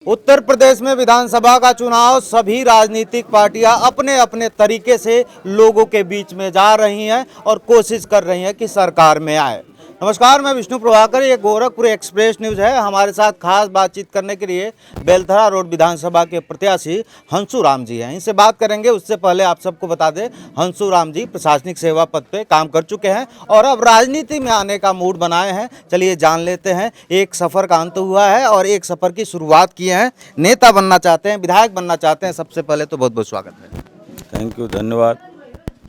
उत्तर प्रदेश में विधानसभा का चुनाव सभी राजनीतिक पार्टियां अपने अपने तरीके से लोगों के बीच में जा रही हैं और कोशिश कर रही हैं कि सरकार में आए। नमस्कार, मैं विष्णु प्रभाकर, ये गोरखपुर एक्सप्रेस न्यूज़ है। हमारे साथ खास बातचीत करने के लिए बेलथरा रोड विधानसभा के प्रत्याशी हंसू राम जी हैं। इनसे बात करेंगे। उससे पहले आप सबको बता दें, हंसू राम जी प्रशासनिक सेवा पद पे काम कर चुके हैं और अब राजनीति में आने का मूड बनाए हैं। चलिए जान लेते हैं। एक सफ़र का अंत हुआ है और एक सफ़र की शुरुआत की है। नेता बनना चाहते हैं, विधायक बनना चाहते हैं। सबसे पहले तो बहुत बहुत स्वागत है। थैंक यू, धन्यवाद।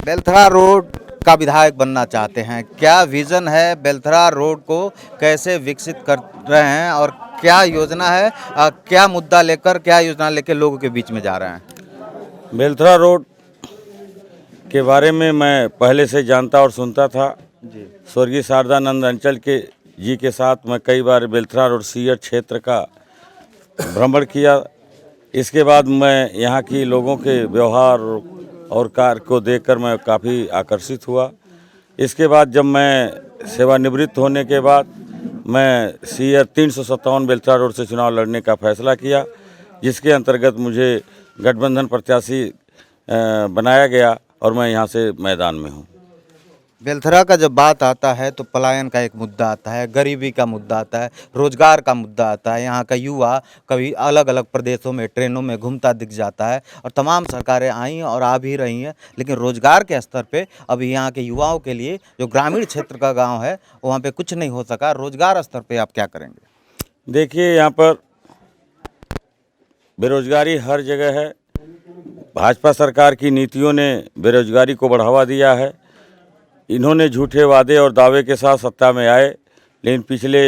बेलथरा रोड का विधायक बनना चाहते हैं, क्या विजन है? बेलथरा रोड को कैसे विकसित कर रहे हैं और क्या योजना है? क्या मुद्दा लेकर, क्या योजना लेकर लोगों के बीच में जा रहे हैं? बेलथरा रोड के बारे में मैं पहले से जानता और सुनता था जी। स्वर्गीय शारदानंद अंचल के जी के साथ मैं कई बार बेलथरा रोड सीयर क्षेत्र का भ्रमण किया। इसके बाद मैं यहाँ की लोगों के व्यवहार और कार्य को देखकर मैं काफ़ी आकर्षित हुआ। इसके बाद जब मैं सेवानिवृत्त होने के बाद मैं सीयर 357 बेलथरा रोड से चुनाव लड़ने का फैसला किया, जिसके अंतर्गत मुझे गठबंधन प्रत्याशी बनाया गया और मैं यहाँ से मैदान में हूँ। बेलथरा का जब बात आता है तो पलायन का एक मुद्दा आता है, गरीबी का मुद्दा आता है, रोजगार का मुद्दा आता है। यहाँ का युवा कभी अलग अलग प्रदेशों में ट्रेनों में घूमता दिख जाता है और तमाम सरकारें आई और आ भी रही हैं, लेकिन रोजगार के स्तर पे अभी यहाँ के युवाओं के लिए जो ग्रामीण क्षेत्र का गांव है वहाँ पे कुछ नहीं हो सका। रोजगार स्तर पे आप क्या करेंगे? देखिए, यहाँ पर बेरोजगारी हर जगह है। भाजपा सरकार की नीतियों ने बेरोजगारी को बढ़ावा दिया है। इन्होंने झूठे वादे और दावे के साथ सत्ता में आए, लेकिन पिछले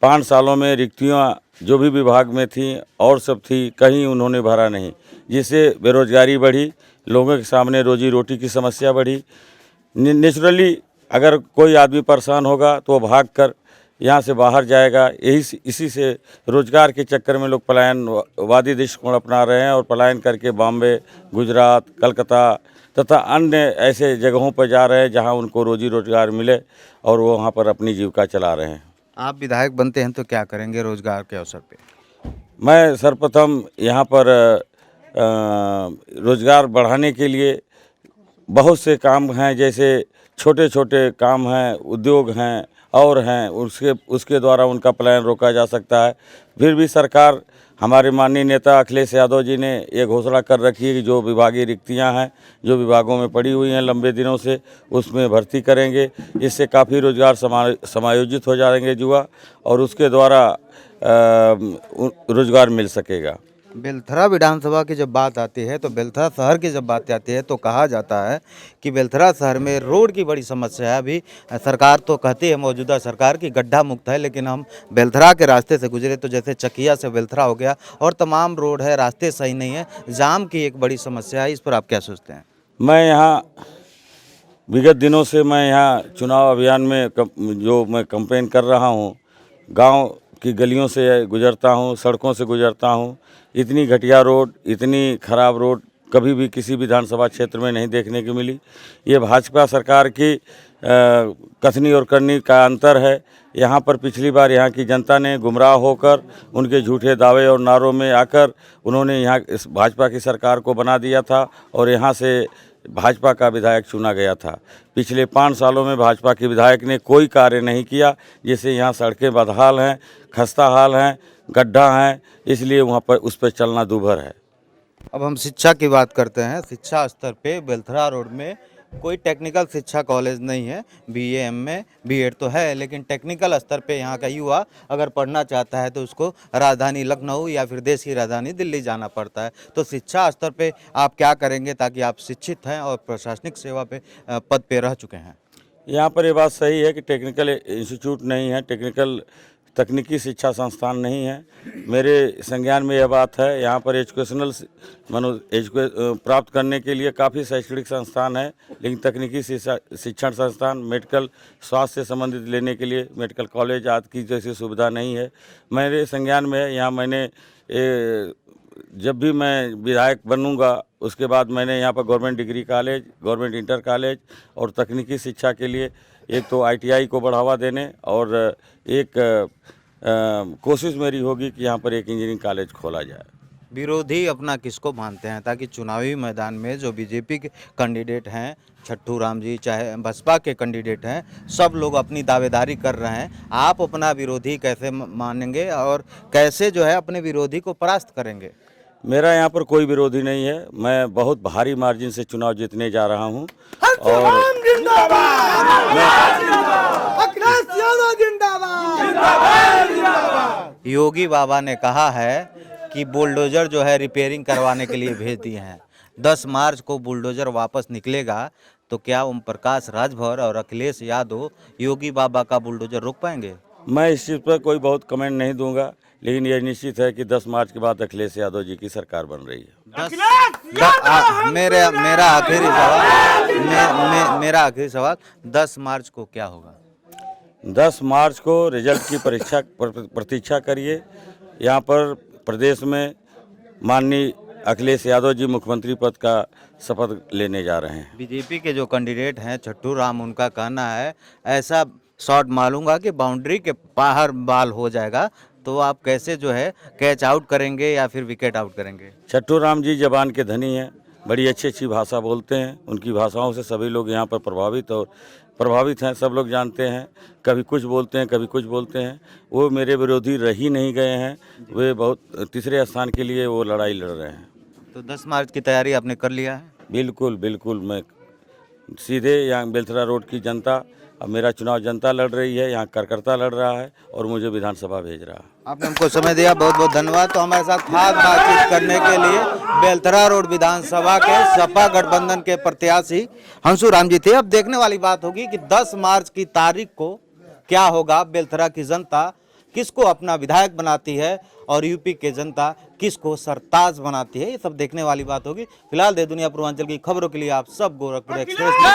5 सालों में रिक्तियाँ जो भी विभाग में थीं और सब थी, कहीं उन्होंने भरा नहीं, जिससे बेरोजगारी बढ़ी, लोगों के सामने रोजी रोटी की समस्या बढ़ी। नेचुरली अगर कोई आदमी परेशान होगा तो वो भाग कर यहाँ से बाहर जाएगा। इसी से रोजगार के चक्कर में लोग पलायनवादी दृष्टिकोण अपना रहे हैं और पलायन करके बॉम्बे, गुजरात, कलकत्ता तथा अन्य ऐसे जगहों पर जा रहे हैं जहाँ उनको रोजी रोजगार मिले और वो वहाँ पर अपनी जीविका चला रहे हैं। आप विधायक बनते हैं तो क्या करेंगे रोजगार के अवसर पे? मैं सर्वप्रथम यहाँ पर रोजगार बढ़ाने के लिए बहुत से काम हैं, जैसे छोटे छोटे काम हैं, उद्योग हैं और हैं, उसके द्वारा उनका पलायन रोका जा सकता है। फिर भी सरकार, हमारे माननीय नेता अखिलेश यादव जी ने ये घोषणा कर रखी है कि जो विभागीय रिक्तियां हैं, जो विभागों में पड़ी हुई हैं लंबे दिनों से, उसमें भर्ती करेंगे। इससे काफ़ी रोजगार समायोजित हो जाएंगे युवा और उसके द्वारा रोजगार मिल सकेगा। बेलथरा विधानसभा की जब बात आती है तो बेलथरा शहर की जब बात आती है तो कहा जाता है कि बेलथरा शहर में रोड की बड़ी समस्या है। अभी सरकार तो कहती है, मौजूदा सरकार की, गड्ढा मुक्त है, लेकिन हम बेलथरा के रास्ते से गुजरे तो जैसे चकिया से बेलथरा हो गया और तमाम रोड है, रास्ते सही नहीं है, जाम की एक बड़ी समस्या है। इस पर आप क्या सोचते हैं? मैं यहाँ विगत दिनों से मैं यहाँ चुनाव अभियान में जो मैं कैंपेन कर रहा हूँ, गांव की गलियों से गुजरता हूँ, सड़कों से गुजरता हूँ। इतनी घटिया रोड, इतनी खराब रोड कभी भी किसी विधानसभा क्षेत्र में नहीं देखने को मिली। ये भाजपा सरकार की कथनी और करनी का अंतर है। यहाँ पर पिछली बार यहाँ की जनता ने गुमराह होकर उनके झूठे दावे और नारों में आकर उन्होंने यहाँ इस भाजपा की सरकार को बना दिया था और यहाँ से भाजपा का विधायक चुना गया था। पिछले 5 सालों में भाजपा के विधायक ने कोई कार्य नहीं किया, जिससे यहाँ सड़कें बदहाल हैं, खस्ता हाल हैं, गड्ढा हैं, इसलिए वहाँ पर उस पर चलना दूभर है। अब हम शिक्षा की बात करते हैं। शिक्षा स्तर पे बेलथरा रोड में कोई टेक्निकल शिक्षा कॉलेज नहीं है। BA MA B.Ed तो है, लेकिन टेक्निकल स्तर पे यहाँ का युवा अगर पढ़ना चाहता है तो उसको राजधानी लखनऊ या फिर देश की राजधानी दिल्ली जाना पड़ता है। तो शिक्षा स्तर पे आप क्या करेंगे, ताकि आप शिक्षित हैं और प्रशासनिक सेवा पे पद पे रह चुके हैं? यहाँ पर ये बात सही है कि टेक्निकल इंस्टीट्यूट नहीं है, तकनीकी शिक्षा संस्थान नहीं है। मेरे संज्ञान में यह बात है। यहाँ पर एजुकेशनल प्राप्त करने के लिए काफ़ी शैक्षणिक संस्थान है, लेकिन तकनीकी शिक्षण संस्थान, मेडिकल, स्वास्थ्य से संबंधित लेने के लिए मेडिकल कॉलेज आदि की जैसी सुविधा नहीं है। मेरे संज्ञान में है। यहाँ मैंने जब भी मैं विधायक बनूंगा उसके बाद मैंने यहाँ पर government degree college, government inter college और तकनीकी शिक्षा के लिए एक तो ITI को बढ़ावा देने और एक कोशिश मेरी होगी कि यहाँ पर एक इंजीनियरिंग कॉलेज खोला जाए। विरोधी अपना किसको मानते हैं, ताकि चुनावी मैदान में जो बीजेपी के कैंडिडेट हैं, छट्टू राम जी, चाहे बसपा के कैंडिडेट हैं, सब लोग अपनी दावेदारी कर रहे हैं, आप अपना विरोधी कैसे मानेंगे और कैसे जो है अपने विरोधी को परास्त करेंगे? मेरा यहाँ पर कोई विरोधी नहीं है। मैं बहुत भारी मार्जिन से चुनाव जीतने जा रहा हूँ और योगी बाबा ने कहा है कि बुलडोजर जो है रिपेयरिंग करवाने के लिए भेज दिए हैं। 10 मार्च को बुलडोजर वापस निकलेगा तो क्या ओम प्रकाश राजभर और अखिलेश यादव योगी बाबा का बुलडोजर रोक पाएंगे? मैं इस चीज़ पर कोई बहुत कमेंट नहीं दूंगा, लेकिन यह निश्चित है कि 10 मार्च के बाद अखिलेश यादव जी की सरकार बन रही है। मेरा आखिरी सवाल 10 मार्च को क्या होगा? 10 मार्च को रिजल्ट की प्रतीक्षा करिए। यहाँ पर प्रदेश में माननीय अखिलेश यादव जी मुख्यमंत्री पद का शपथ लेने जा रहे हैं। बीजेपी के जो कैंडिडेट हैं छट्टू राम, उनका कहना है ऐसा शॉट मारूंगा कि बाउंड्री के बाहर बॉल हो जाएगा, तो आप कैसे जो है कैच आउट करेंगे या फिर विकेट आउट करेंगे? छट्टू राम जी जबान के धनी हैं, बड़ी अच्छी भाषा बोलते हैं। उनकी भाषाओं से सभी लोग यहाँ पर प्रभावित हैं, सब लोग जानते हैं। कभी कुछ बोलते हैं, कभी कुछ बोलते हैं। वो मेरे विरोधी रह ही नहीं गए हैं, वे बहुत तीसरे स्थान के लिए वो लड़ाई लड़ रहे हैं। तो 10 मार्च की तैयारी आपने कर लिया है? बिल्कुल मैं सीधे यहाँ बेलथरा रोड की जनता, अब मेरा चुनाव जनता लड़ रही है, यहाँ कार्यकर्ता लड़ रहा है और मुझे विधानसभा भेज रहा है। आपने हमको समय दिया, बहुत बहुत धन्यवाद। तो हमारे साथ खास बातचीत करने के लिए बेलथरा रोड विधानसभा के सपा गठबंधन के प्रत्याशी हंसू राम जी थे। अब देखने वाली बात होगी कि 10 मार्च की तारीख को क्या होगा। बेलथरा की जनता किसको अपना विधायक बनाती है और यूपी के जनता किसको सरताज बनाती है, ये सब देखने वाली बात होगी। फिलहाल दे दुनिया पूर्वांचल की खबरों के लिए आप सब गोरखपुर एक्सप्रेस में